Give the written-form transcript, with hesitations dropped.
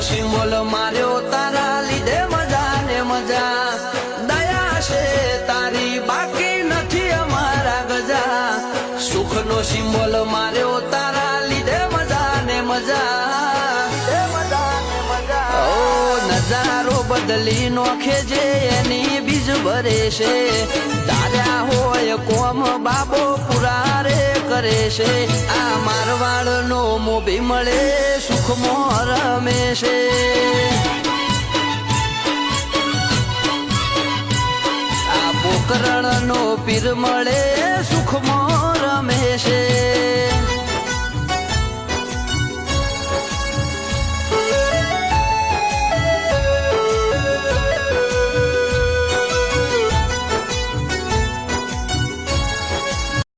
symbol માર્યો તારા લીધે મજા ને મજા દયા છે તારી બાકી નથી અમારા ગજા સુખનો સિમ્બોલ માર્યો તારા લીધે મજા ને મજા નજારો બદલી નોખે જે એની બીજ ભરે છે તાર્યા હોય કોમ બાબો પુરા રે કરે છે આ મારવાડ નો મોભી મળે સુખમાં રમે છે આ પોકરણ નો પીર મળે સુખમાં